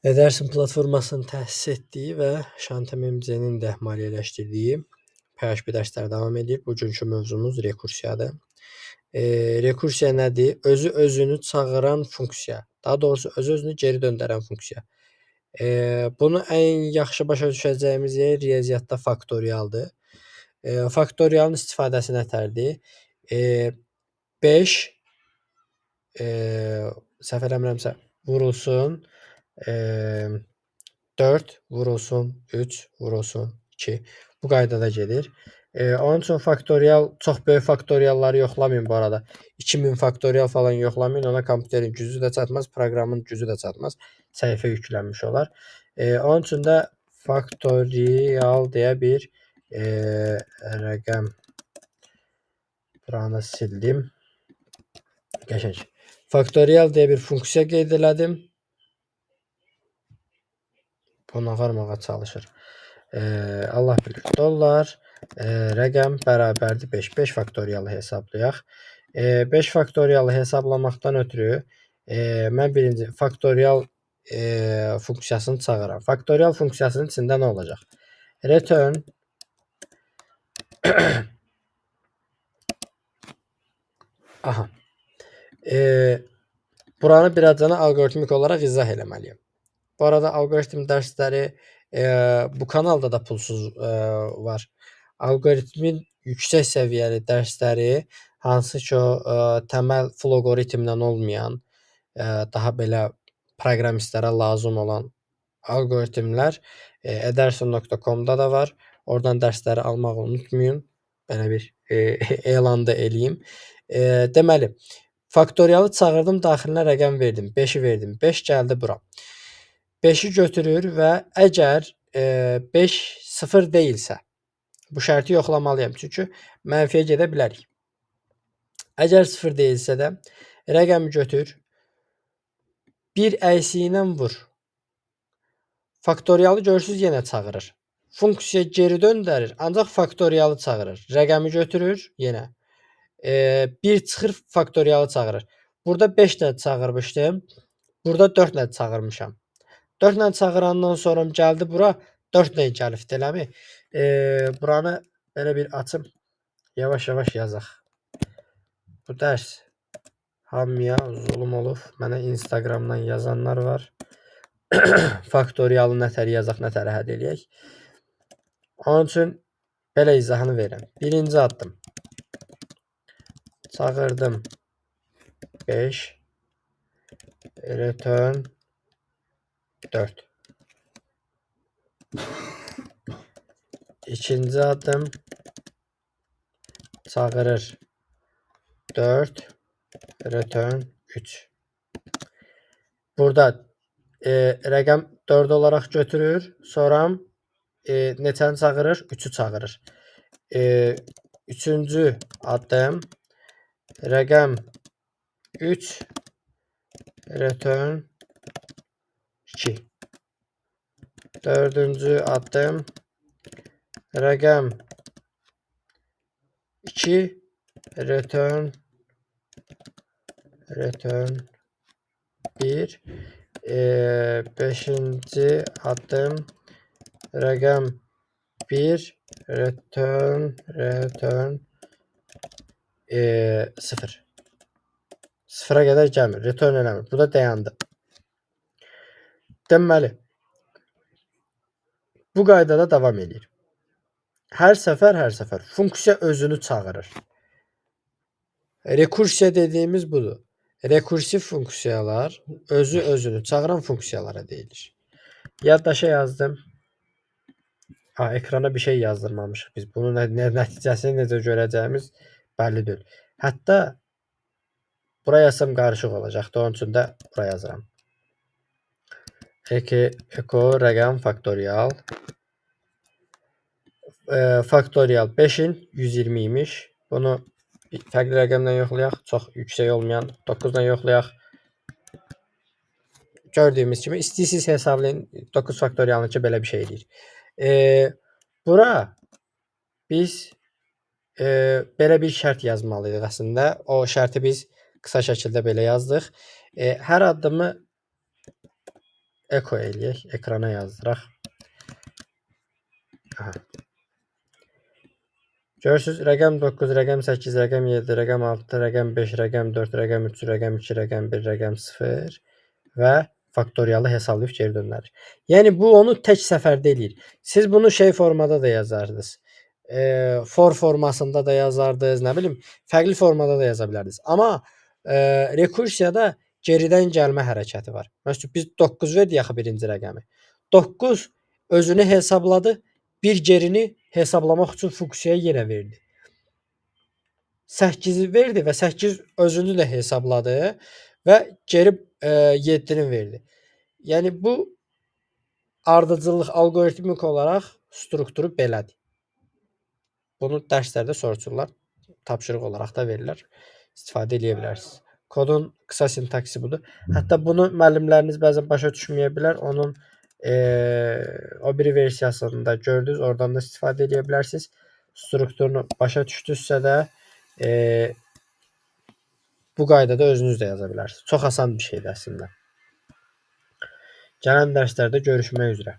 Ederson platformasının təsis etdiyi və Şantem MC'nin də maliyyələşdirdiyi PHP dərsləri davam edir. Bugünkü mövzumuz rekursiyadır. Rekursiya nədir? Özünü çağıran funksiya. Daha doğrusu özünü geri döndərən funksiya. Bunu ən yaxşı başa düşəcəyimiz yer riyaziyyatda faktorialdır. Faktorialın istifadəsi nətərdir? 5 səhv eləmirəmsə vurulsun 4 vurulsun 3 vurulsun 2. Bu qaydada gedir. Onun üçün faktorial, çox böyük faktorialları yoxlamayın bu arada. 2000 faktorial falan yoxlamayın. Ona kompüterin gücü də çatmaz, proqramın gücü də çatmaz. Səhifə yüklənmiş olar. Onun üçün də faktorial deyə bir rəqəm buranı sildim. Qəşəng. Faktorial deyə bir funksiya qeyd elədim. Bunu ağarmağa çalışır. Allah bilir. Dollar rəqəm bərabərdir 5. 5 faktorialı hesablayaq. 5 faktorialı hesablamaqdan ötürü mən birinci faktorial funksiyasını çağıram. Faktorial funksiyasının içində nə olacaq? Return aha. Buranı birazcana alqoritmik olaraq izah eləməliyəm. Bu arada algoritm dərsləri bu kanalda da pulsuz var. Algoritmin yüksək səviyyəli dərsləri, hansı ki o təməl floqoritmlə olmayan, daha belə proqramistlərə lazım olan algoritmlər ederson.com-da da var. Oradan dərsləri almağı unutmayın. Belə bir elan da eləyim. Deməli, faktorialı çağırdım, daxilinə rəqəm verdim. 5-i verdim. 5 gəldi bura. 5-i götürür və əgər 5 0 deyilsə, bu şərti yoxlamalıyam. Çünki mənfiyə gedə bilərik. Əgər 0 deyilsə də rəqəmi götür, bir əksi ilə vur. Faktorialı görürsüz yenə çağırır. Funksiya geri döndərir, ancaq faktorialı çağırır. Rəqəmi götürür yenə. 1 çıxır, faktorialı çağırır. Burada 5 ilə çağırmışdım. Burada 4 ilə çağırmışam. 4 ilə çağırandan sonra gəldi bura 4 ilə gəlibdi, eləmi? Buranı belə bir açım. Yavaş-yavaş yazaq. Bu dərs hamıya zulm olub. Mənə Instagramdan yazanlar var. Faktorialı nətər yazaq, nətər həll eləyək. Onun üçün belə izahını verirəm. Birinci addım. Çağırdım 5 return 4. İkinci addım çağırır 4 return 3. Burada rəqəm 4 olaraq götürür. Sonra neçəni çağırır? 3'ü çağırır. Üçüncü addım rəqəm 3 return 2. Dördüncü addım rəqəm 2 return 1. Beşinci addım rəqəm 1 return 0. 0'a qədər gəlmir. Return eləmir. Burada dayandı. Deməli, bu qaydada davam edir. Hər səfər funksiya özünü çağırır. Rekursiya dediğimiz budur. Rekursiv funksiyalar özünü çağıran funksiyalara deyilir. Yaddaşa yazdım. Ekrana bir şey yazdırmamışıq biz. Bunun nəticəsini necə görəcəyimiz bəlli deyil. Hətta buraya yazsam qarışıq olacaqdı. Onun üçün də buraya yazıram. Eko rəqəm faktorial. Faktorial 5'in 120 imiş. Bunu fərqli rəqəmlə yoxlayaq. Çox yüksək olmayan 9 ilə yoxlayaq. Gördüyümüz kimi istəyirsiniz hesablayın. 9 faktorialınki belə bir şey edir. Bura biz belə bir şərt yazmalıyıq əslində. O şərti biz qısa şəkildə belə yazdıq. Hər addımı eko eləyək, ekrana yazdıraq. Aha. Görürsüz, rəqəm 9, rəqəm 8, rəqəm 7, rəqəm 6, rəqəm 5, rəqəm 4, rəqəm 3, rəqəm 2, rəqəm 1, rəqəm 0 və faktorialı hesablayıb geri döndərir. Yəni bu onu tək səfərdə eləyir. Siz bunu şey formada da yazardınız. For formasında da yazardınız, nə bilim, fərqli formada da yaza bilərdiniz. Amma rekursiyada geridən gəlmə hərəkəti var. Məsələn, biz 9 verdik axı birinci rəqəmi. 9 özünü hesabladı, bir gerini hesablamaq üçün funksiyaya yenə verdi. 8-i verdi və 8 özünü də hesabladı və geri 7-ni verdi. Yəni bu ardıcıllıq alqoritmik olaraq strukturu belədir. Bunu dərslərdə soruşurlar. Tapşırıq olaraq da verirlər. İstifadə edə bilərsiniz. Kodun qısa sintaksi budur. Hətta bunu müəllimləriniz bəzən başa düşməyə bilər. Onun o biri versiyasını da gördünüz. Oradan da istifadə edə bilərsiniz. Strukturunu başa düşdünüzsə də bu qaydada özünüz də yaza bilərsiniz. Çox asan bir şeydir əslində. Gələn dərslərdə görüşmək üzrə.